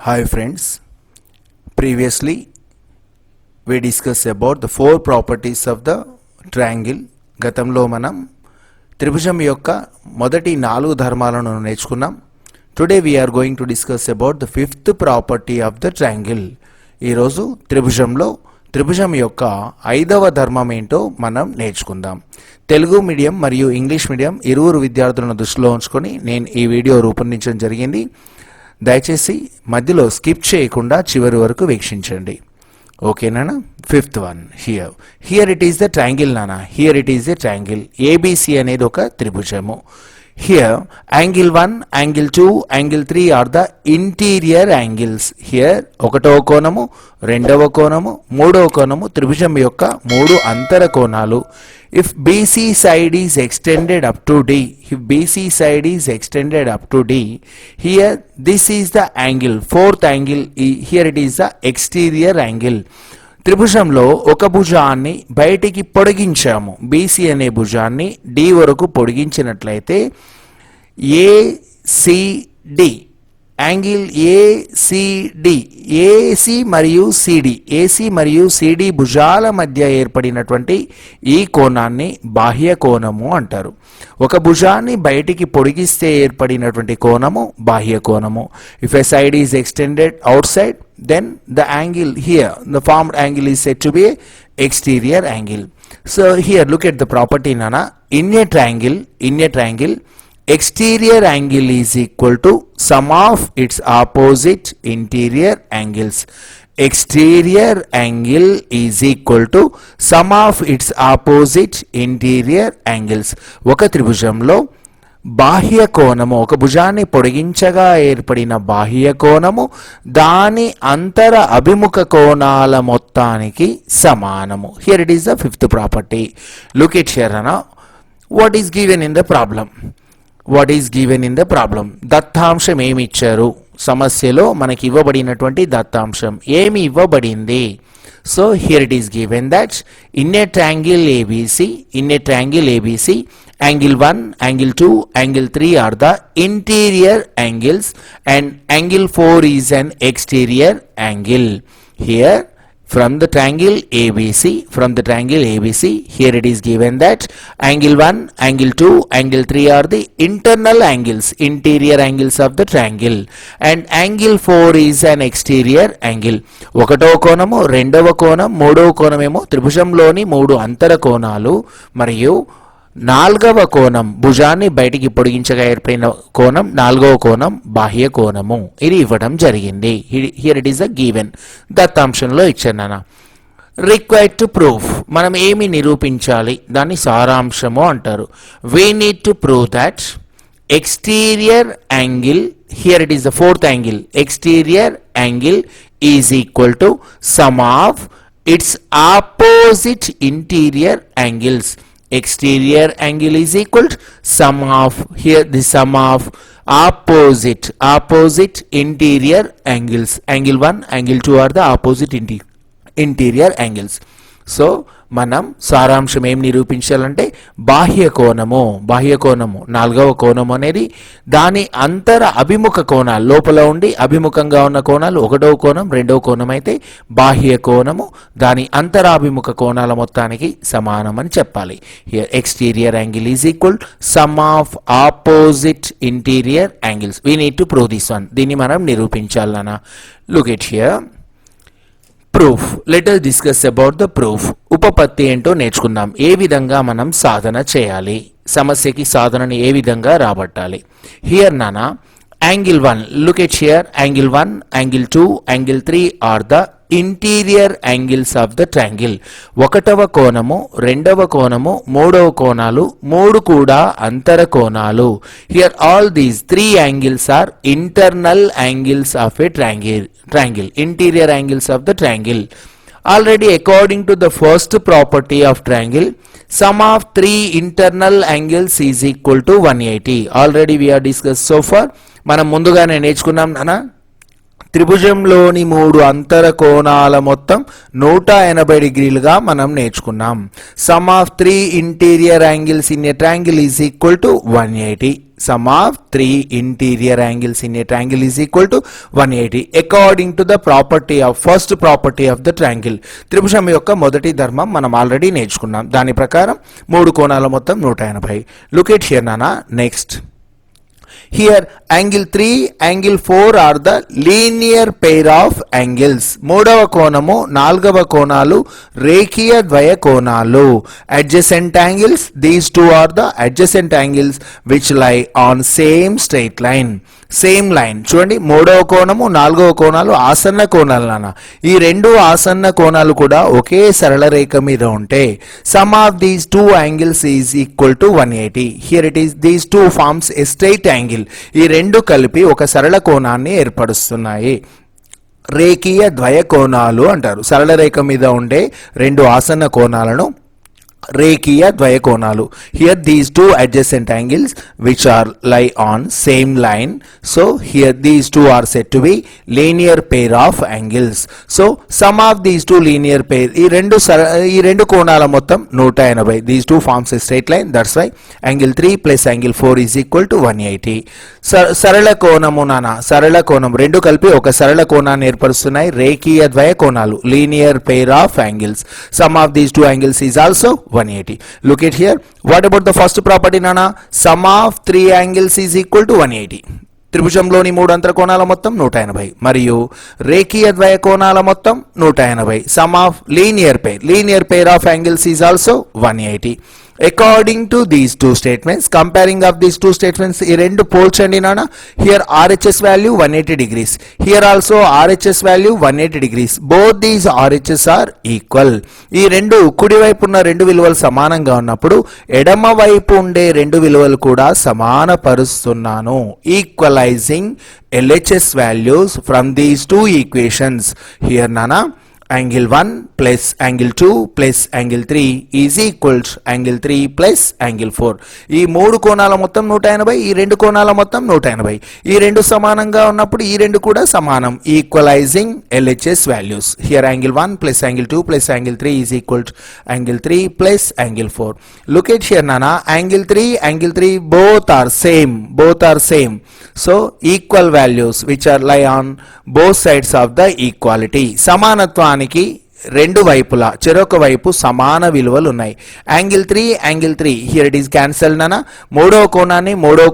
Hi friends, previously we discussed about the four properties of the triangle. గతంలో మనం త్రిభుజం యొక్క మొదటి 4 ధర్మాలను నేర్చుకున్నాం. Today we are going to discuss about the fifth property of the triangle. ఈరోజు త్రిభుజం యొక్క 5వ ధర్మం ఏంటో మనం నేర్చుకుందాం. తెలుగు మీడియం మరియు ఇంగ్లీష్ మీడియం ఇరువురు విద్యార్థులను దృష్టిలో ఉంచుకొని నేను ఈ వీడియో రూపొందించడం జరిగింది. దయచేసి మధ్యలో స్కిప్ చేయకుండా చివరి వరకు వీక్షించండి. ఓకేనా? Fifth one here it is the triangle నానా. Here it is the triangle. ABC అనేది ఒక త్రిభుజము. Here angle 1, angle 2, angle 3 are the interior angles. Here ఒకటవ కోణము, రెండవ కోణము, మూడవ కోణము త్రిభుజం యొక్క 3 అంతర కోణాలు. If BC side is extended up to D, here this is the angle, fourth angle, here it is the exterior angle. త్రిభుజంలో ఒక భుజాన్ని బయటికి పొడిగించాము. BC అనే భుజాన్ని D వరకు పొడిగించినట్లయితే ACD యాంగిల్ ACD, AC మరియు CD భుజాల మధ్య ఏర్పడినటువంటి ఈ కోణాన్ని బాహ్య కోణము అంటారు. ఒక భుజాన్ని బయటికి పొడిగిస్తే ఏర్పడినటువంటి కోణము బాహ్య కోణము. If a side is extended outside, then the angle here, the formed angle is said to be a exterior angle. So here look at the property nana. In a triangle, exterior angle is equal to sum of its opposite interior angles. Exterior angle is equal to sum of its opposite interior angles. ఒక త్రిభుజంలో బాహ్య కోణము, ఒక భుజాన్ని పొడిగించగా ఏర్పడిన బాహ్య కోణము దాని అంతర అభిముఖ కోణాల మొత్తానికి సమానము. Here it is the fifth property. Look at here now. What is given in the problem? దత్తాంశం ఏమి ఇచ్చారు? సమస్యలో మనకి ఇవ్వబడినటువంటి దత్తాంశం ఏమి ఇవ్వబడింది? So here it is given that in a triangle ABC, angle 1, angle 2, angle 3 are the interior angles and angle 4 is an exterior angle. Here from the triangle ABC, here it is given that angle 1, angle 2, angle 3 are the internal angles, interior angles of the triangle, and angle 4 is an exterior angle. ఒకటవ కోణము, రెండవ కోణం, మూడవ కోణమేమో త్రిభుజంలోని 3 అంతర కోణాలు మరియు 4వ కోణం భుజాన్ని బయటికి పొడిగించగా ఏర్పడిన కోణం 4వ కోణం బాహ్య కోణము. ఇది ఇవ్వడం జరిగింది. Here it is a given. దత్తాంశంలో ఇచ్చాను. రిక్వైర్డ్ టు ప్రూఫ్, మనం ఏమి నిరూపించాలి? దాన్ని సారాంశము అంటారు. We need to prove that exterior angle, here it is the fourth angle, exterior angle is equal to sum of it's opposite interior angles. Exterior angle is equal to sum of, here the sum of opposite interior angles. Angle 1, angle 2 are the opposite interior angles. So మనం సారాంశం ఏం నిరూపించాలంటే బాహ్య కోణము 4వ కోణము అనేది దాని అంతర అభిముఖ కోణాలు, లోపల ఉండి అభిముఖంగా ఉన్న కోణాలు 1వ కోణం, 2వ కోణం అయితే బాహ్య కోణము దాని అంతరాభిముఖ కోణాల మొత్తానికి సమానం అని చెప్పాలి. Here exterior angle is equal sum of opposite interior angles. We need to prove this one. దీన్ని మనం నిరూపించాలన్నా. Look at here. Proof. Let us discuss about the proof. ఉపపత్తి ఏంటో నేర్చుకుందాం. ఏ విధంగా మనం సాధన చేయాలి, సమస్యకి సాధనని ఏ విధంగా రాబట్టాలి. హియర్ నానా angle 1, look at here. Angle 1, angle 2, angle 3 are the interior angles of the triangle. ఒకటవ కోణము, రెండవ కోణము, మూడవ కోణాలు 3 కూడా అంతర కోణాలు. Here all these 3 angles are internal angles of a triangle, interior angles of the triangle. Already according to the first property of triangle, sum of 3 internal angles is equal to 180. Already we have discussed so far. మనం ముందుగానే నేర్చుకున్నాం నాన్న. త్రిభుజంలోని 3 అంతర కోణాల మొత్తం 180 డిగ్రీలుగా మనం నేర్చుకున్నాం. Some of 3 interior angles in a triangle is equal to 180. sum of three interior angles in a triangle is equal to 180 according to the property of first property of the triangle. త్రిభుజం యొక్క మొదటి ధర్మం మనం already నేర్చుకున్నాం. దాని ప్రకారం మూడు కోణాల మొత్తం 180. Look at here నానా. Next here angle 3 angle 4 are the linear pair of angles. మూడవ కోణము నాలుగవ కోణాలు రేఖీయ ద్వయ కోణాలు. adjacent angles, these two are the adjacent angles which lie on same straight line. Same line చూడండి, మూడవ కోణము నాలుగవ కోణాలు ఆసన్న కోణాలు నాన్న. ఈ రెండు ఆసన్న కోణాలు కూడా ఒకే సరళ రేఖ మీద ఉంటే sum of these two angles is equal to 180. Here it is these two forms a straight angle. ఈ రెండు కలిపి ఒక సరళ కోణాన్ని ఏర్పరుస్తున్నాయి. రేఖీయ ద్వయ కోణాలు అంటారు. సరళ రేఖ మీద ఉండే రెండు ఆసన్న కోణాలను రేఖీయ ద్వయ కోణాలు. here these two adjacent angles which are lie on same line, so here these two are said to be linear pair of angles. so sum of these two linear pair, ఈ రెండు కోణాల మొత్తం 180. these two forms a straight line, that's why angle 3 plus angle 4 is equal to 180. సరళ కోణము నానా, సరళ కోణం రెండు కలిపి ఒక సరళ కోణాన్ని ఏర్పరుస్తున్నాయి. రేఖీయ ద్వయ కోణాలు linear pair of angles. sum of these two angles is also 180. Look at here. What about the first property nana? Sum of three angles is equal to 180. త్రిభుజంలోని మూడు అంతర కోణాల మొత్తం 180 మరియు రేఖీయ ద్వయ కోణాల మొత్తం 180. Some of linear pair of angles is also 180. according to these two statements, comparing of these two statements, ఈ రెండు పోల్చండి నాన్న. here RHS value 180 degrees, here also RHS value 180 degrees, both these RHS are equal. ఈ రెండు కుడి వైపు ఉన్న రెండు విలువలు సమానంగా ఉన్నప్పుడు ఎడమ వైపు ఉండే రెండు విలువలు కూడా సమానపరుస్తున్నాను. Equalising LHS values from these two equations. here nana, angle 1 plus angle 2 plus angle 3 is equal to angle 3 plus angle 4. ఈ మూడు కోణాల మొత్తం 180, ఈ రెండు కోణాల మొత్తం 180. ఈ రెండు సమానంగా ఉన్నప్పుడు ఈ రెండు కూడా సమానం. Equalising LHS values. here angle 1 plus angle 2 plus angle 3 is equal to angle 3 plus angle 4. look at here nana, angle 3 both are same. so equal values which are lie on both sides of the equality. సమానత్వానికి రెండు వైపులా చెరొక వైపు సమాన విలువలు ఉన్నాయి. Angle 3 here it is cancel నానా. మూడవ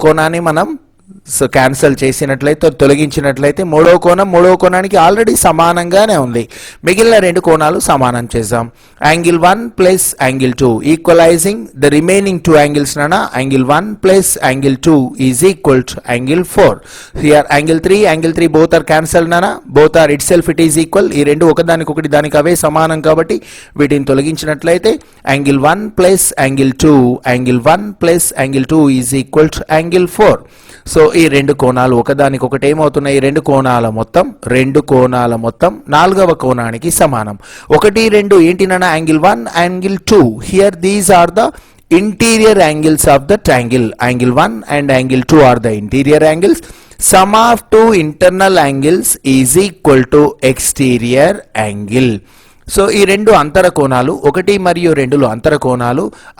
కోణాన్ని మనం క్యాన్సల్ చేసినట్లయితే తొలగించినట్లయితే మూడవ కోణానికి ఆల్రెడీ సమానంగానే ఉంది. మిగిలిన రెండు కోణాలు సమానం చేద్దాం. Angle 1 plus angle 2 equalising the remaining two angles నానా. Angle 1 plus angle 2 is equal to angle 4. Here angle 3 both are cancel నానా. Both are itself it is equal. ఈ రెండు ఒకదానికొకటి దానికి అవే సమానం కాబట్టి వీటిని తొలగించినట్లయితే angle 1 plus angle 2 is equal to angle 4. So ఈ రెండు కోణాలు ఒకదానికొకటి ఏమవుతున్నాయి? రెండు కోణాల మొత్తం నాలుగవ కోణానికి సమానం. 1, 2 ఏంటి నాన్న? Angle 1, angle 2. Here these are the interior angles of the triangle. Angle 1 and angle 2 are the interior angles. Sum of two internal angles is equal to exterior angle. So ఈ రెండు అంతర కోణాలు 1 మరియు 2లో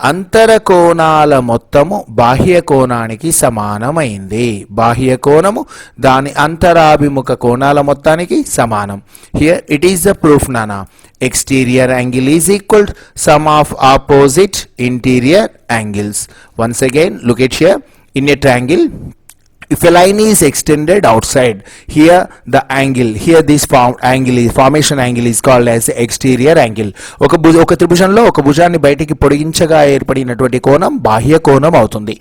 అంతర కోణాల మొత్తము బాహ్య కోణానికి సమానమైంది. బాహ్య కోణము దాని అంతరాభిముఖ కోణాల మొత్తానికి సమానం. Here it is the proof నానా. Exterior angle is equal to sum of opposite interior angles. Once again, look at here. In a triangle, if a line is extended outside, here the angle, here this formation angle is called as exterior angle. ఒక త్రిభుజంలో ఒక భుజాన్ని బయటికి పొడిగించగా ఏర్పడినటువంటి కోణం బాహ్య కోణం అవుతుంది.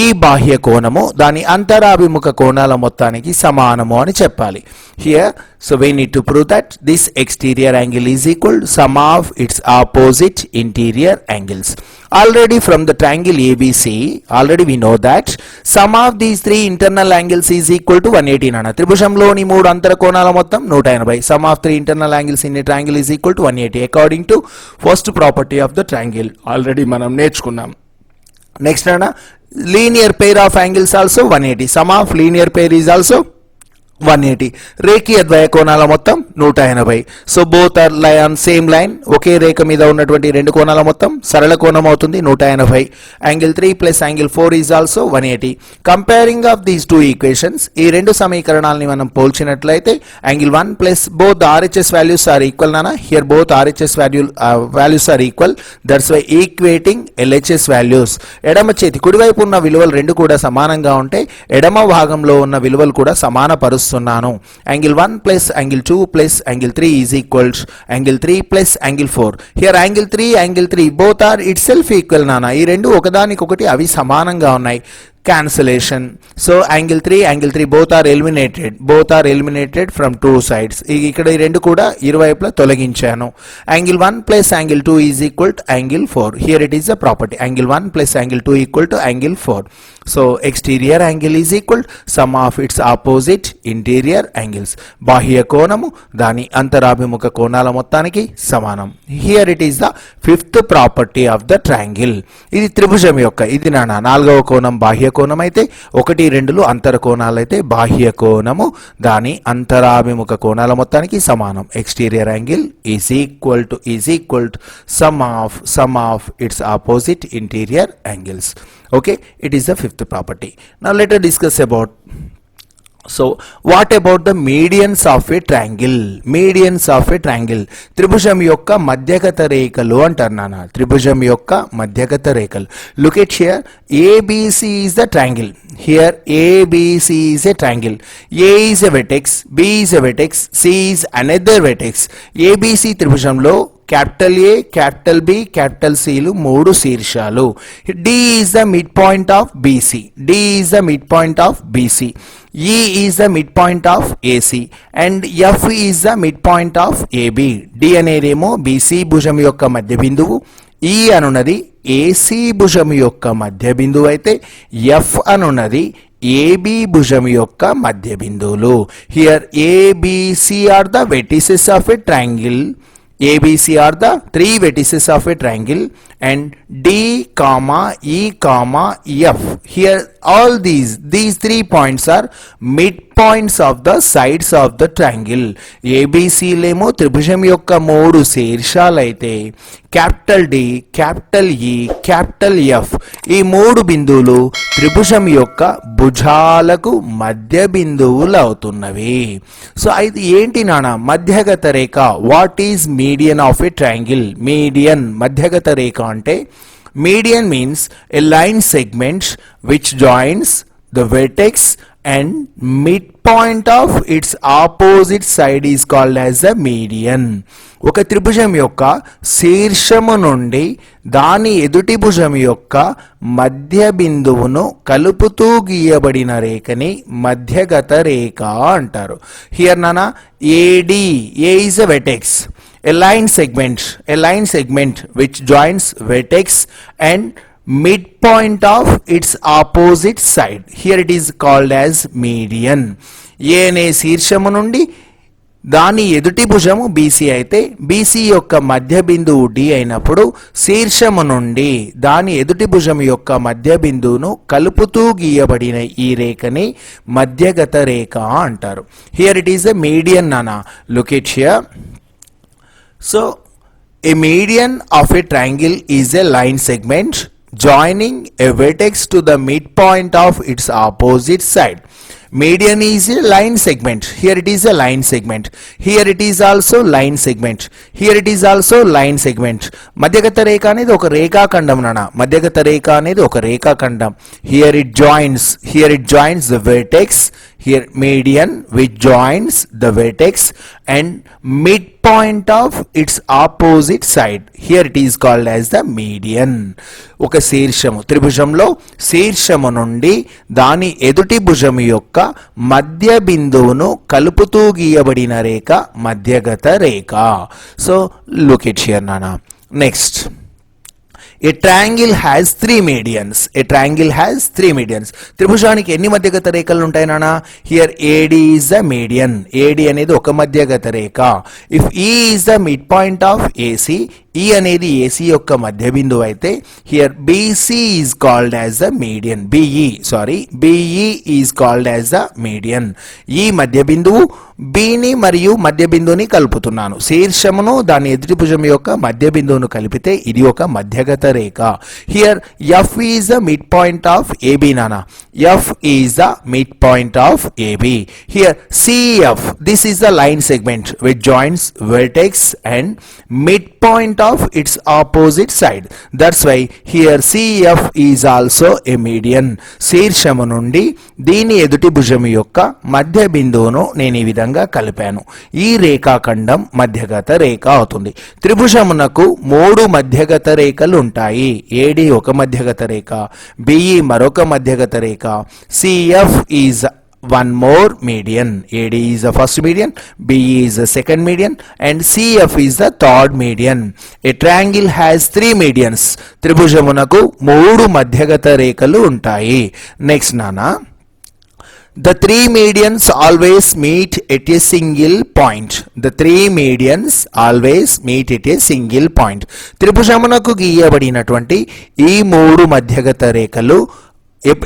ఈ బాహ్య కోణము దాని అంతరాభిముఖ కోణాల మొత్తానికి సమానము అని చెప్పాలి. Here, so we need to prove that this exterior angle is equal to sum of its opposite interior angles. Already from the triangle ABC, already we know that sum of these three internal angles is equal to 180 nana. త్రిభుజంలోని మూడు అంతర కోణాల మొత్తం 180. Sum of three internal angles in a triangle is equal to 180 according to first property of the triangle. Already మనం నేర్చుకున్నాం. Next nana, linear pair of angles also 180. Sum of linear pair is also 180. రేఖీయ ద్వయ కోణాల మొత్తం 180. So both are lie on same line. ఒకే రేఖ మీద ఉన్నటువంటి రెండు కోణాల మొత్తం సరళ కోణం అవుతుంది 180. Angle 3 plus angle 4 is also 180. Comparing of these two equations, ఈ రెండు సమీకరణాలని మనం పోల్చినట్లయితే angle 1 plus both RHS values are equal నానా. Here both RHS values are equal. That's why equating LHS values. ఎడమ చేతి కుడివైపు ఉన్న విలువలు రెండు కూడా సమానంగా ఉంటే ఎడమ భాగంలో ఉన్న విలువలు కూడా సమాన పరుస్తున్నాను. Angle 1 plus angle 2 plus angle 3 is equals angle 3 plus angle 4. Here angle 3 both are itself equal నానా. ఈ రెండు ఒకదానికొకటి అవి సమానంగా ఉన్నాయి. cancellation. So angle 3 both are eliminated from two sides. ఇక్కడ ఈ రెండు కూడా ఇరువైపులా తొలగించాను. angle 1 plus angle 2 is equal to angle 4. Here it is a property. angle 1 plus angle 2 equal to angle 4. So exterior angle is equal to sum of its opposite interior angles. బాహ్య కోణము దాని అంతరాభిముఖ కోణాల మొత్తానికి సమానం. Here it is the fifth property of the triangle. ఇది త్రిభుజం యొక్క ఇది నాలుగవ కోణం బాహ్య కోణం అయితే 1, 2 అంతర కోణాలు అయితే బాహ్య కోణము దాని అంతరాభిముఖ కోణాల మొత్తానికి సమానం. Exterior angle is equal to sum of its opposite interior angles. Okay, it is the fifth property. Now let us discuss about. So what about the medians of a triangle? Medians of a triangle. త్రిభుజం యొక్క మధ్యగత రేఖలు అంటారు నాన్న. త్రిభుజం యొక్క మధ్యగత రేఖలు. Look at here. ABC is the triangle. Here ABC is a triangle. A is a vertex, B is a vertex, C is another vertex. ABC త్రిభుజంలో capital A, capital B, capital సిలు 3 శీర్షాలు. D is the midpoint of BC. D is the midpoint of BC. E is the midpoint of AC and F is the midpoint of AB. D అనేదేమో BC భుజం యొక్క మధ్య బిందువు. E అనున్నది AC భుజం యొక్క మధ్య బిందువు అయితే F అనున్నది AB భుజం యొక్క మధ్య బిందువులు. Here ABC are the vertices of a triangle. ABC are the 3 vertices of a triangle and D, E, F. Here all these 3 points are midpoints of the sides of the triangle. ABC లేమో త్రిభుజం యొక్క 3 శీర్షాలు అయితే capital D, capital E, capital F ఈ 3 బిందువులు త్రిభుజం యొక్క భుజాలకు మధ్య బిందువులు అవుతున్నవి. సో ఇది ఏంటి నాన్న? మధ్యగత రేఖ. What is median of a triangle? Median మధ్యగత రేఖ అంటే median means a line segment which joins the vertex and midpoint of its opposite side is called as the median. ఒక త్రిభుజం యొక్క శీర్షము నుండి దాని ఎదుటి భుజం యొక్క మధ్య బిందువును కలుపుతూ గీయబడిన రేఖని మధ్యగత రేఖ అంటారు. హియర్ నానా AD, A is a vertex. A line segment which joins vertex and midpoint of its opposite side. Here it is called as median. A అనే శీర్షము నుండి దాని ఎదుటి భుజము BC అయితే BC యొక్క మధ్య బిందువు D అయినప్పుడు శీర్షము నుండి దాని ఎదుటి భుజము యొక్క మధ్య బిందువును కలుపుతూ గీయబడిన ఈ రేఖని మధ్యగత రేఖ అంటారు. Here it is a median nana. Look at here. So a median of a triangle is a line segment joining a vertex to the midpoint of its opposite side. Median is a line segment. Here it is a line segment. Here it is also line segment. Here it is also line segment. మధ్యగత రేఖ అనేది ఒక రేఖాఖండం నాన్న. మధ్యగత రేఖ అనేది ఒక రేఖాఖండం. Here it joins the vertex. Here median which joins the vertex and midpoint of its opposite side. Here it is called as the median. ఒక శీర్షము త్రిభుజంలో శీర్షము నుండి దాని ఎదుటి భుజము యొక్క మధ్య బిందువును కలుపుతూ గీయబడిన రేఖ మధ్యగత రేఖ. సో లుక్ ఇట్ హియర్ నానా. Next a triangle has 3 medians. A triangle has 3 medians. త్రిభుజానికి ఎన్ని మధ్యగత రేఖలు ఉంటాయి నానా? Here AD is the median. AD అనేది ఒక మధ్యగత రేఖ. If E is the mid point of AC, E అనేది ఏసీ యొక్క మధ్య బిందువు అయితే here BC is called as the median. BE is called as the median. ఈ మధ్య బిందువు బిని మరియు మధ్య బిందువుని కలుపుతున్నాను. శీర్షమును దాని ఎదుటి భుజం యొక్క మధ్య బిందువును కలిపితే ఇది ఒక మధ్యగత రేఖ. Here F is the mid point of AB నానా. F is the mid point of AB. Here CF, this is the line segment which joints vertex and mid point of its opposite side. That's why here CF is also a median. శీర్షము నుండి దీని ఎదుటి భుజము యొక్క మధ్య బిందువును నేను ఈ విధంగా కలిపాను. ఈ రేఖాఖండం మధ్యగత రేఖ అవుతుంది. త్రిభుజమునకు 3 మధ్యగత రేఖలు ఉంటాయి. ఏడి ఒక మధ్యగత రేఖ, బిఈ మరొక మధ్యగత రేఖ, CF is one more median. AD is the first median, BE is the second median, and CF is the third median. A triangle has 3 medians. త్రిభుజమునకు 3 మధ్యగత రేఖలు ఉంటాయి. నెక్స్ట్ నానా, the 3 medians always meet at a single point. The 3 medians always meet at a single point. త్రిభుజమునకు గీయబడినటువంటి ఈ 3 మధ్యగత రేఖలు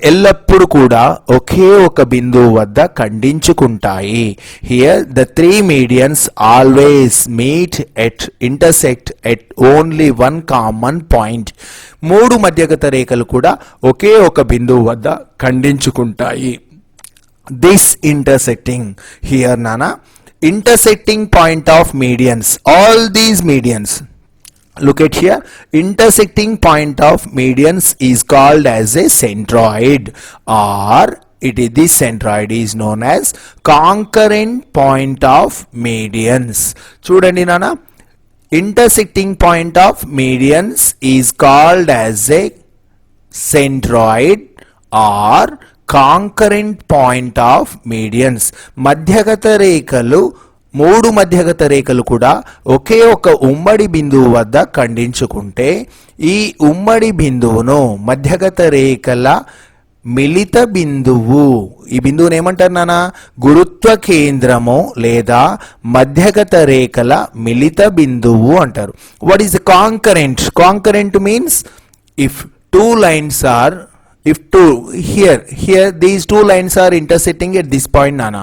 ఎల్లప్పుడు కూడా ఒకే ఒక బిందువు వద్ద ఖండించుకుంటాయి. Here the 3 medians always meet intersect at only 1 common point. 3 మధ్యగత రేఖలు కూడా ఒకే ఒక బిందువు వద్ద ఖండించుకుంటాయి. దిస్ ఇంటర్సెక్టింగ్, హియర్ నానా, intersecting point of medians, all these medians, look at here, intersecting point of medians is called as a centroid, or this centroid is known as concurrent point of medians. చూడండి నానా, intersecting point of medians is called as a centroid or concurrent point of medians. మధ్యగత రేఖలు 3 మధ్యగత రేఖలు కూడా ఒకే ఒక ఉమ్మడి బిందువు వద్ద ఖండించుకుంటే ఈ ఉమ్మడి బిందువును మధ్యగత రేఖల మిలిత బిందువు, ఈ బిందువుని ఏమంటారు నానా? గురుత్వ కేంద్రము లేదా మధ్యగత రేఖల మిలిత బిందువు అంటారు. What is the concurrent? Concurrent means if two lines are, here these 2 lines are intersecting at this point nana.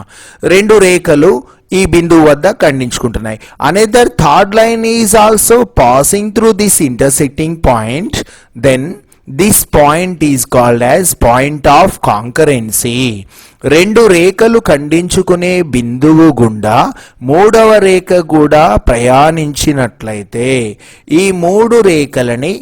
2 రేఖలు ఈ బిందువు వద్ద ఖండించుకుంటున్నాయి. Another third line is also passing through this intersecting point. Then this point is called as point of concurrency. 2 రేఖలు ఖండించుకునే బిందువు గుండా 3వ రేఖ కూడా ప్రయాణించినట్లయితే ఈ 3 రేఖలని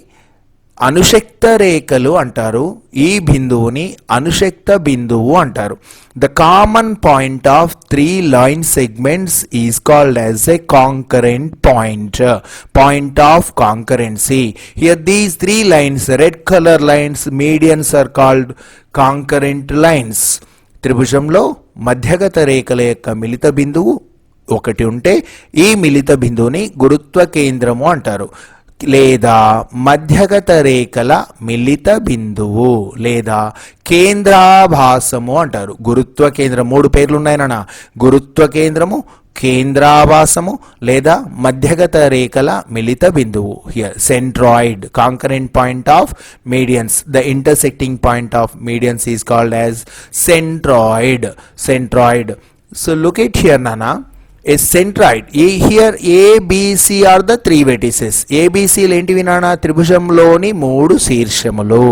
అనుశక్త రేఖలు అంటారు. ఈ బిందువుని అనుశక్త బిందువు అంటారు. The common point of 3 line segments is called as a concurrent point, point of concurrency. Here these 3 lines, red colour lines, medians are called concurrent lines. త్రిభుజంలో మధ్యగత రేఖల యొక్క మిలిత బిందువు ఒకటి ఉంటే ఈ మిలిత బిందువుని గురుత్వ కేంద్రము అంటారు, లేదా మధ్యగత రేఖల మిలిత బిందువు లేదా కేంద్రాభాసము అంటారు. గురుత్వ కేంద్రం 3 పేర్లు ఉన్నాయన, గురుత్వ కేంద్రము, కేంద్రాభాసము లేదా మధ్యగత రేఖల మిలిత బిందువు. Here centroid, concurrent point of medians, the intersecting point of medians is called as centroid. Centroid. So look at here నానా, a centroid. Here ABC are the 3 vertices. ABC ఏంటివి నానా? త్రిభుజంలోని 3 శీర్షములు.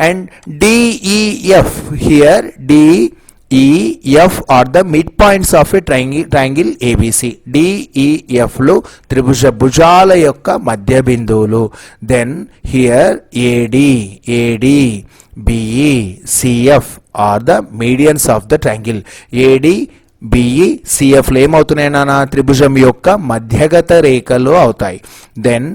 And DEF, here DEF are the midpoints of a triangle ABC. DEF లు త్రిభుజ భుజాల యొక్క మధ్య బిందువులు. Then here AD, BE, CF are the medians of the triangle. AD, BE, సిఎఫ్లు ఏమవుతున్నాయి నానా? త్రిభుజం యొక్క మధ్యగత రేఖలు అవుతాయి. Then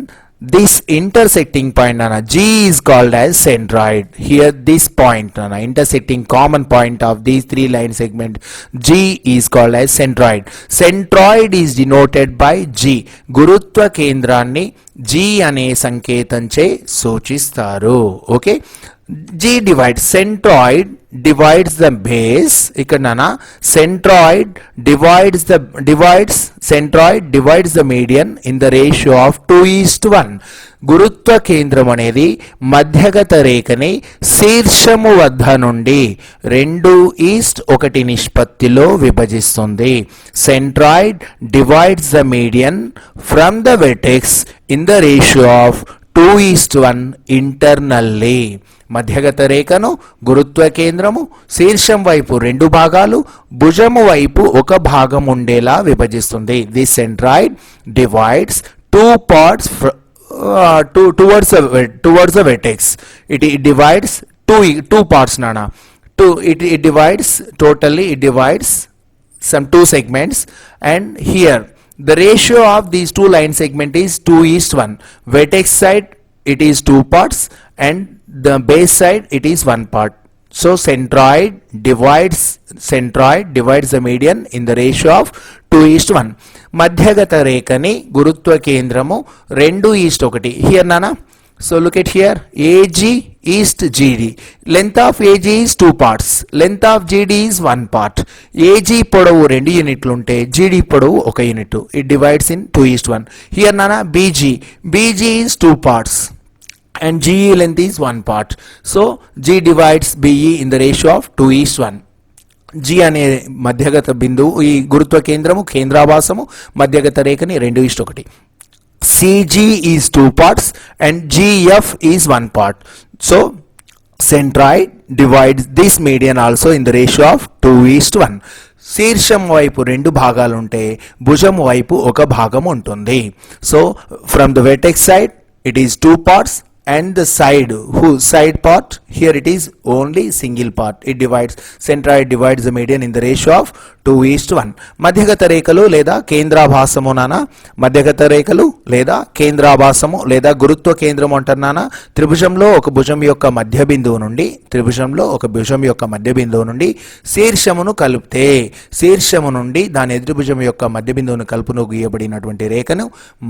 this intersecting point nana, G is called as centroid. Here this point nana, intersecting common point of these three line segment, G is called as centroid. Centroid is denoted by G. గురుత్వ కేంద్రాన్ని G అనే సంకేతంచే సూచిస్తారు. Okay, G divides, centroid divides the base. ఇక్కడ నానా centroid divides the median in the ratio of 2:1. గురుత్వ కేంద్రం అనేది మధ్యగత రేఖని శీర్షము వద్ద నుండి 2:1 నిష్పత్తిలో విభజిస్తుంది. Centroid divides the median from the vertex in the ratio of 2:1 internally. మధ్యగత రేఖను గురుత్వ కేంద్రము శీర్షం వైపు 2 భాగాలు, భుజము వైపు 1 భాగం ఉండేలా విభజిస్తుంది. The centroid divides 2 parts towards the vertex. It divides two parts nana. It divides totally, it divides some 2 segments, and here the ratio of these 2 line segment is 2:1. Vertex side it is 2 parts and the base side it is 1 part. So centroid divides the median in the ratio of 2:1. మధ్యగత రేఖని గురుత్వ కేంద్రము 2:1. Here nana, so look at here, AG east GD. Length of AG is 2 parts. Length of GD is 1 part. AG పొడవు 2 యూనిట్లు ఉంటే GD పొడవు 1 unit. It divides in 2:1. Here nana, BG is 2 parts and GE length is 1 part. So G divides BE in the ratio of 2:1. G అనే మధ్యగత బిందువు, ఈ గురుత్వ కేంద్రము కేంద్రాభాసము మధ్యగత రేఖని 2:1. CG is 2 parts and GF is 1 part. So centroid divides this median also in the ratio of 2:1. శీర్షం వైపు 2 భాగాలు ఉంటే భుజం వైపు 1 భాగం ఉంటుంది. So from the vertex side it is 2 parts and the side part, here it is only single part. It divides, centroid divides the median in the ratio of 2:1. మధ్యగత రేఖలు లేదా కేంద్రాభాసము నానా, మధ్యగత రేఖలు లేదా కేంద్రాభాసము లేదా గురుత్వ కేంద్రం అంటున్నానా, త్రిభుజంలో ఒక భుజం యొక్క మధ్య బిందువు నుండి శీర్షమును కలిపితే, శీర్షము నుండి దాని ఎదుటి భుజం యొక్క మధ్య బిందువును కలుపును గీయబడినటువంటి రేఖను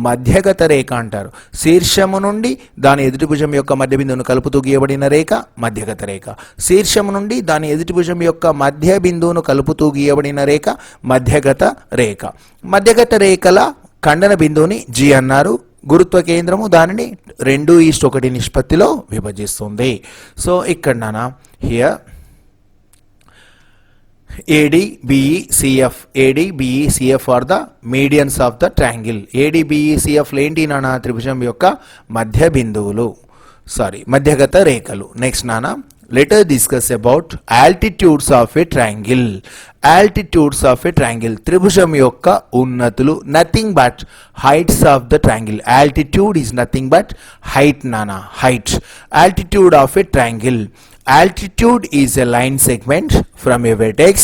మధ్యగత రేఖ అంటారు. శీర్షము నుండి దాని ఎదుటి భుజం యొక్క మధ్య బిందువును కలుపుతూ గీయబడిన రేఖ మధ్యగత రేఖ. శీర్షము నుండి దాని ఎదుటి భుజం యొక్క మధ్య బిందువును కలుపుతూ గీయబడిన రేఖ మధ్యగత రేఖ. మధ్యగత రేఖల ఖండన బిందువుని G అన్నారు. గురుత్వ కేంద్రము దానిని 2:1 నిష్పత్తిలో విభజిస్తుంది. సో ఇక్కడ నానా here AD, BE, CF are the medians of the triangle. AD, BE, CF ఏంటి నానా, త్రిభుజం యొక్క మధ్య బిందువులు, మధ్యగత రేఖలు. నెక్స్ట్ నానా, let us discuss about altitudes of a triangle. Altitudes of a triangle, త్రిభుజం యొక్క ఉన్నతులు, nothing but heights of the triangle. Altitude is nothing but height nana, height. Altitude of a triangle. Altitude is a line segment from a vertex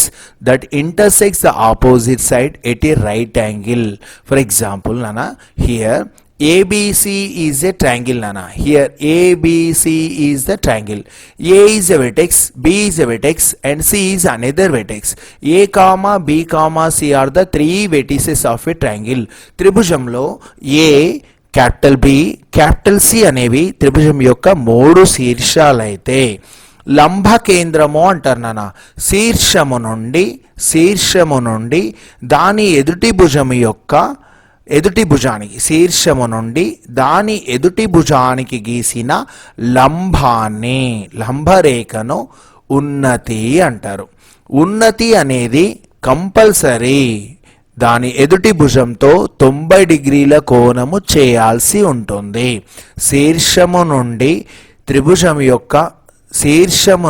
that intersects the opposite side at a right angle. For example nana, here ABC is a triangle nana. Here ABC is the triangle. A is a vertex, B is a vertex and C is another vertex. A comma B comma C are the 3 vertices of a triangle. త్రిభుజంలో A, capital B, capital C అనేవి త్రిభుజం యొక్క 3 శీర్షాలైతే లంబ కేంద్రము అంటారు నాన్న. శీర్షము నుండి దాని ఎదుటి భుజము యొక్క భుజానికి, శీర్షము నుండి దాని ఎదుటి భుజానికి గీసిన లంబరేఖను ఉన్నతి అంటారు. ఉన్నతి అనేది కంపల్సరీ దాని ఎదుటి భుజంతో 90 డిగ్రీల కోణము చేయాల్సి ఉంటుంది. శీర్షము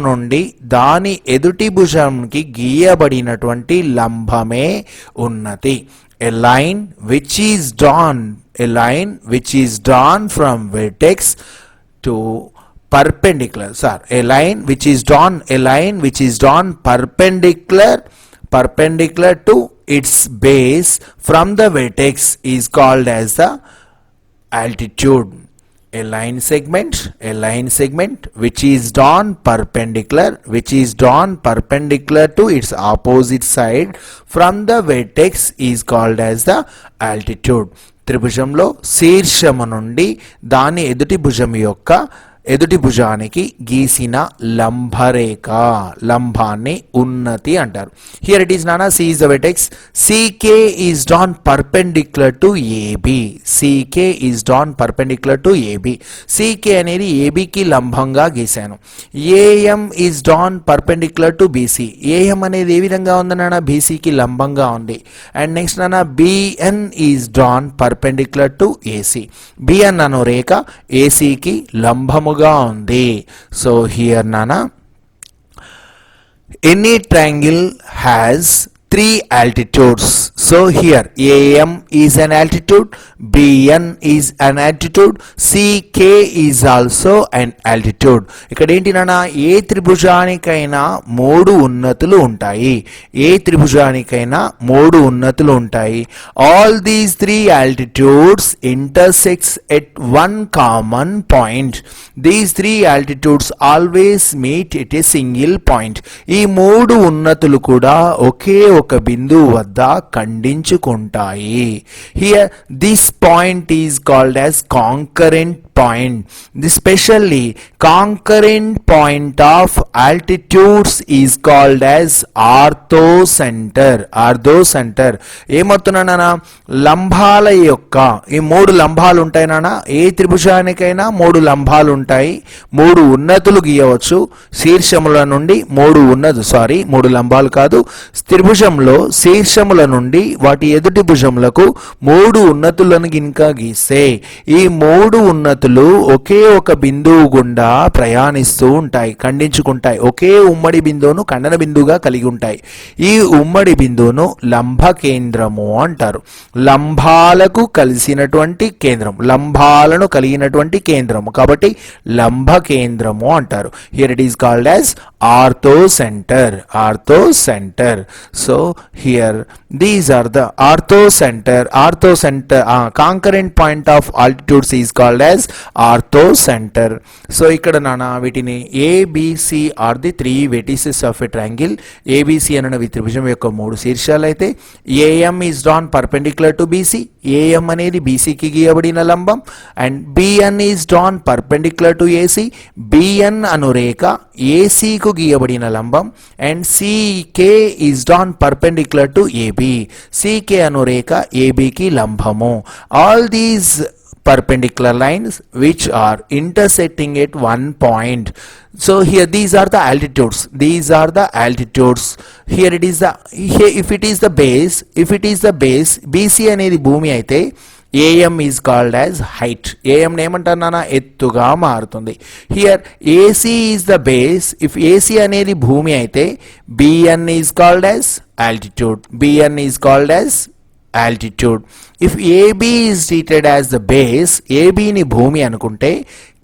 నుండి దాని ఎదుటి భుజంకి గీయబడినటువంటి లంబమే ఉన్నతి. A line which is drawn from vertex to perpendicular. A line which is drawn perpendicular to its base from the vertex is called as the altitude. a line segment which is drawn perpendicular to its opposite side from the vertex is called as the altitude. త్రిభుజంలో శీర్షము నుండి దాని ఎదుటి భుజానికి గీసిన లంబాన్ని ఉన్నతి అంటారు. Here it is నానా, C is the vertex, CK is drawn perpendicular to AB. CK అనేది AB కి లంబంగా గీశాను. AM is drawn perpendicular to BC. AM అనేది ఏ విధంగా ఉంది నాన్న, BC కి లంబంగా ఉంది. అండ్ నెక్స్ట్ నాన్న, BN is drawn perpendicular to AC. BN అను రేఖ AC కి లంబము ఉంది. సో హియర్ నానా, any triangle has 3 altitudes. So here AM is an altitude, BN is an altitude, CK is also an altitude. ఇక్కడ ఏంటి నాన్న, ఏ త్రిభుజానికైనా 3 ఉన్నతులు ఉంటాయి. All these 3 altitudes intersects at one common point. These 3 altitudes always meet at a single point. ఈ 3 ఉన్నతులు కూడా ఒకే ఒక బిందువు వద్ద ఖండించుకుంటాయి. Here this point is called as concurrent point. Especially concurrent point of altitudes is called as orthocenter. ఏమవుతున్నానా, Lambala యొక్క ఈ 3 లంబాలు ఉంటాయి నాన్న. ఏ త్రిభుజానికైనా 3 లంబాలు ఉంటాయి. 3 ఉన్నతులు గీయవచ్చు శీర్షముల నుండి. 3 లంబాలు కాదు, త్రిభుజంలో శీర్షముల నుండి వాటి ఎదుటి భుజములకు 3 ఉన్నతులను గినక గీస్తే ఈ 3 ఉన్నతులు ఒకే ఒక బిందువు గుండా ప్రయాణిస్తూ ఉంటాయి, ఖండించుకుంటాయి. ఒకే ఉమ్మడి బిందువును ఖండన బిందువుగా కలిగి ఉంటాయి. ఈ ఉమ్మడి బిందువును లంబ కేంద్రము అంటారు. లంబాలను కలిగినటువంటి కేంద్రము కాబట్టి లంబ కేంద్రము అంటారు. Here it is called as orthocenter. So here these are the orthocenter. Concurrent point of altitudes is called as orthocenter. So ఇక్కడ నానా వీటిని ABC are the 3 vertices of a triangle. ABC అన్నవి త్రిభుజం యొక్క 3 శీర్షాలు అయితే AM is drawn perpendicular to BC. AM అనేది BC కి గీయబడిన లంబం. And BN is drawn perpendicular to AC. BN అను రేఖ AC కు గీయబడిన లంబం. And CK is drawn perpendicular to AB. CK అను రేఖ AB కి లంబము. All these perpendicular lines which are intersecting at one point. So here these are the altitudes. Here it is if it is the base, BC అనేది భూమి అయితే AM is called as height. AM ఏమంటారు నాన్న, ఎత్తుగా మారుతుంది. Here AC is the base. If AC అనేది భూమి అయితే BN is called as altitude. If AB is treated as the base, AB ని భూమి అనుకుంటే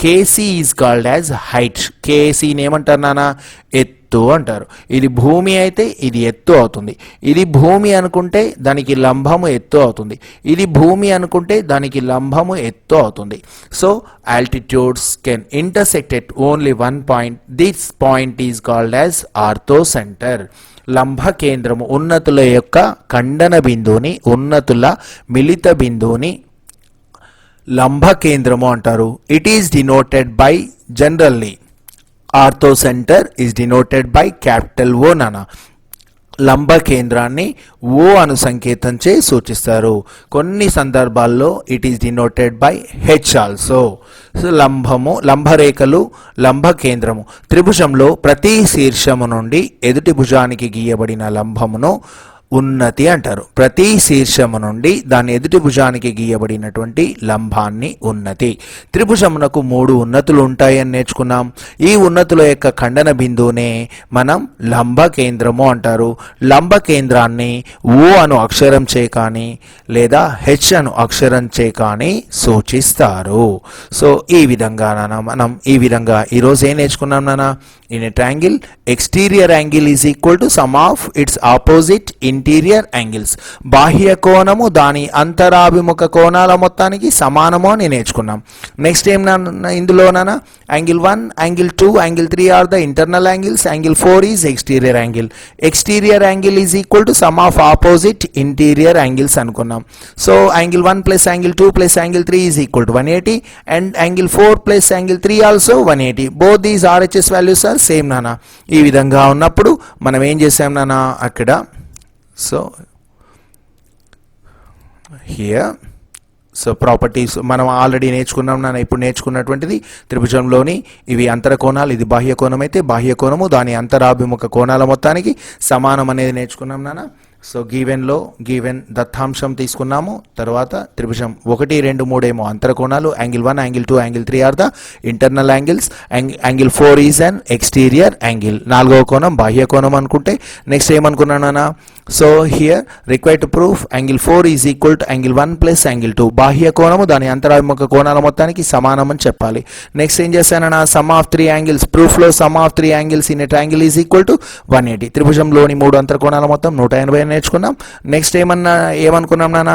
KC is called as height. KC ని ఏమంటారు నాన్న, ఎత్తు అంటారు. ఇది భూమి అయితే ఇది ఎత్తు అవుతుంది. ఇది భూమి అనుకుంటే దానికి లంబము ఎత్తు అవుతుంది. ఇది భూమి అనుకుంటే దానికి లంబము ఎత్తు అవుతుంది. So altitudes can intersect at only one point. This point is called as orthocenter. లంబ కేంద్రము ఉన్నతుల యొక్క ఖండన బిందువుని, ఉన్నతుల మిలిత బిందువుని లంబ కేంద్రము అంటారు. It is denoted by generally orthocentre is denoted by capital O నానా. లంబ కేంద్రాన్ని O అను సంకేతంచే సూచిస్తారు. కొన్ని సందర్భాల్లో it is denoted by H also. లంబరేఖలు లంబ కేంద్రము త్రిభుజంలో ప్రతి శీర్షము నుండి ఎదుటి భుజానికి గీయబడిన లంబమును ఉన్నతి అంటారు. ప్రతి శీర్షము నుండి దాని ఎదుటి భుజానికి గీయబడినటువంటి లంబాన్ని ఉన్నతి. త్రిభుజమునకు 3 ఉన్నతులు ఉంటాయని నేర్చుకున్నాం. ఈ ఉన్నతుల యొక్క ఖండన బిందువునే మనం లంబ కేంద్రము అంటారు. లంబ కేంద్రాన్ని O అను అక్షరం చే కానీ లేదా H అను అక్షరం చే కానీ సూచిస్తారు. సో ఈ విధంగా మనం ఈరోజు ఏం నేర్చుకున్నాం నాన్న? In a triangle, exterior angle is equal to sum of its opposite interior interior angles. బాహ్య కోణము దాని అంతరాభిముఖ కోణాల మొత్తానికి సమానము అని నేర్చుకున్నాం. నెక్స్ట్ ఏం ఇందులోనా angle 1, angle 2, angle 3 are the internal angles. Angle 4 is exterior angle. Exterior angle is equal to sum of opposite interior angles అనుకున్నాం. So angle 1 plus angle 2 plus angle 3 is equal to 180 and angle 4 plus angle 3 also 180. Both these RHS values are same నానా. ఈ విధంగా ఉన్నప్పుడు మనం ఏం చేసాం నానా అక్కడ, సో హియర్ సో ప్రాపర్టీస్ మనం ఆల్రెడీ నేర్చుకున్నాం నాన్న. ఇప్పుడు నేర్చుకున్నటువంటిది త్రిభుజంలోని ఇవి అంతర కోణాలు, ఇది బాహ్య కోణం అయితే బాహ్య కోణము దాని అంతరాభిముఖ కోణాల మొత్తానికి సమానం అనేది నేర్చుకున్నాం నాన్న. సో గివెన్ దత్తాంశం తీసుకున్నాము. తర్వాత త్రిభుజం 1, 2, 3 ఏమో అంతర కోణాలు, angle 1, angle 2, angle 3 are the internal angles, angle 4 is an exterior angle. 4వ కోణం బాహ్య కోణం అనుకుంటే నెక్స్ట్ ఏమనుకున్నానా, so here required to proof angle 4 is equal to angle 1 plus angle 2. బాహ్య కోణము దాని అంతరాభిముఖ కోణాల మొత్తానికి సమానం అని చెప్పాలి. నెక్స్ట్ ఏం చేశానన్నా, సమ్ ఆఫ్ 3 యాంగిల్స్. ప్రూఫ్లో sum of 3 angles in a triangle is equal to 180. త్రిభుజంలోని 3 అంతర కోణాల మొత్తం 180 నేర్చుకున్నాం. నెక్స్ట్ ఏమనుకున్నాం నాన్న,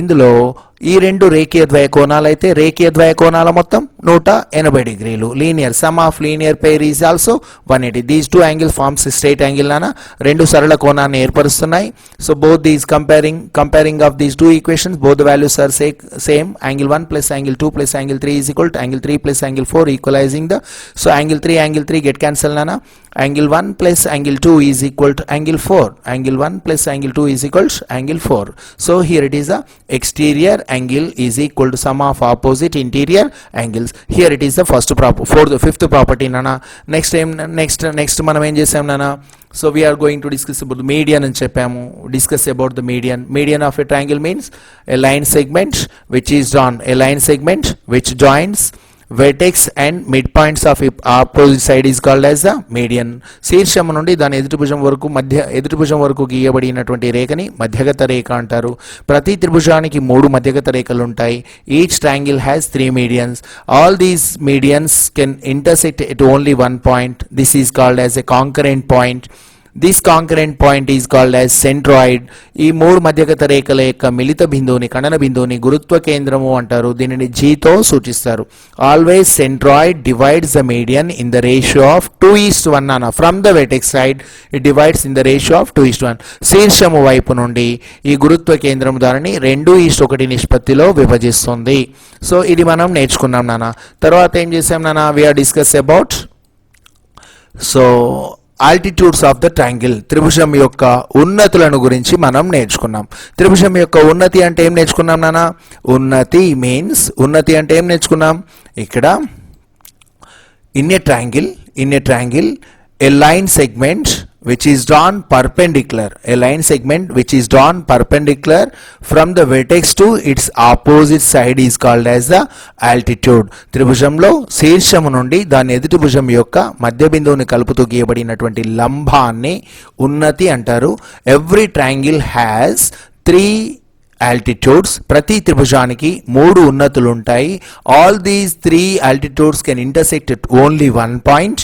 ఇందులో ఈ 2 రేఖీయ ద్వయ కోణాలు అయితే రేఖీయ ద్వయ కోణాల మొత్తం 180 డిగ్రీలు. Linear sum of linear pair is also 180. These 2 angles forms straight angle నాన్న. 2 సరళ కోణాన్ని ఏర్పరుస్తున్నాయి. So both these comparing of these 2 equations both the values are same. Angle 1 plus angle 2 plus angle 3 is equal to angle 3 plus angle 4 equalising the. So angle 3 get cancel నాన్న. Angle 1 plus angle 2 is equal to angle 4. Angle 1 plus angle 2 is equal to angle 4. So here it is the exterior angle is equal to sum of opposite interior angles. Here it is the fifth property nana. Next మనం ఏం చేసాం nana, so we are going to discuss about the median అని చెప్పాము. Discuss about the median of a triangle means a line segment which joins vertex and midpoints of opposite side is called as the median. శీర్షము నుండి దాని ఎదుటిభుజం వరకు గీయబడినటువంటి రేఖని మధ్యగత రేఖ అంటారు. ప్రతి త్రిభుజానికి 3 మధ్యగత రేఖలు ఉంటాయి. Each triangle has 3 medians. All these medians can intersect at only one point. This is called as a concurrent point. This concurrent point is called as centroid. ఈ 3 మధ్యగత రేఖల యొక్క మిలిత బిందువుని ఖండన బిందువుని గురుత్వ కేంద్రము అంటారు. దీనిని G తో సూచిస్తారు. Always centroid divides the median in the ratio of 2:1 అన్న. From the vertex side it divides in the ratio of 2:1. శీర్షము వైపు నుండి ఈ గురుత్వ కేంద్రం దానిని 2:1 నిష్పత్తిలో విభజిస్తుంది. సో ఇది మనం నేర్చుకున్నాం నాన్న. తర్వాత ఏం చేసాం నాన్న, we are discuss about altitudes of the triangle. త్రిభుజం యొక్క ఉన్నతులను గురించి మనం నేర్చుకున్నాం. త్రిభుజం యొక్క ఉన్నతి అంటే ఏం నేర్చుకున్నాం నాన్న, ఉన్నతి అంటే ఏం నేర్చుకున్నాం ఇక్కడ, in a triangle a line segment which is drawn perpendicular from the vertex to its opposite side is called as the altitude. త్రిభుజంలో శీర్షము నుండి దాని ఎదుటి భుజం యొక్క మధ్య బిందువుని కలుపుతూ గీయబడినటువంటి లంబాన్ని ఉన్నతి అంటారు. Every triangle has 3 altitudes. ప్రతి త్రిభుజానికి 3 ఉన్నతులు ఉంటాయి. All these 3 altitudes can intersect at only one point.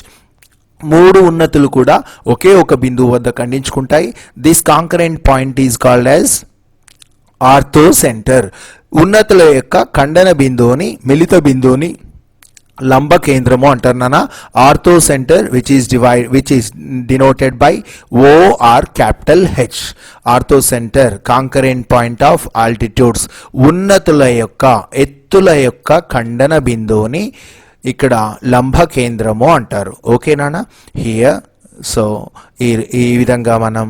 3 ఉన్నతులు కూడా ఒకే ఒక బిందువు వద్ద ఖండించుకుంటాయి. This concurrent point is called as orthocentre. ఉన్నతుల యొక్క ఖండన బిందువుని మిలిత బిందువుని లంబ కేంద్రము అంటారు నాన్న. Orthocentre which is denoted by OR capital H. Orthocentre concurrent point of altitudes. ఉన్నతుల యొక్క ఎత్తుల యొక్క ఖండన బిందువుని ఇక్కడ లంబ కేంద్రము అంటారు. ఓకే నాన్న. హియర్ సో ఈ విధంగా మనం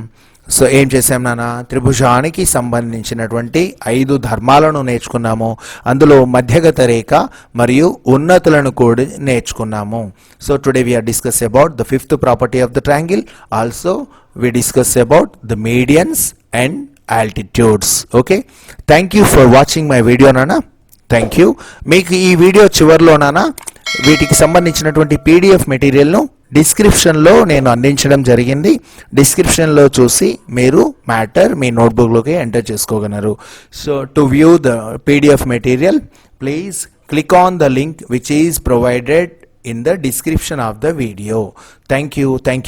ఏం చేసాం నాన్న, త్రిభుజానికి సంబంధించినటువంటి 5 ధర్మాలను నేర్చుకున్నాము. అందులో మధ్యగత రేఖ మరియు ఉన్నతులను కూడా నేర్చుకున్నాము. So today we are discuss about the 5th property of the triangle. Also we discuss about the medians and altitudes. Okay, thank you for watching my video నాన్న. Thank you. మీకు ఈ వీడియో చివరిలో నాన్న వీటికి సంబంధించినటువంటి PDF మెటీరియల్ను డిస్క్రిప్షన్లో నేను అందించడం జరిగింది. డిస్క్రిప్షన్లో చూసి మీరు మ్యాటర్ మీ నోట్బుక్లోకి ఎంటర్ చేసుకోగలరు. So to view the PDF material please click on the link which is provided in the description of the video. Thank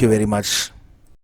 you very much.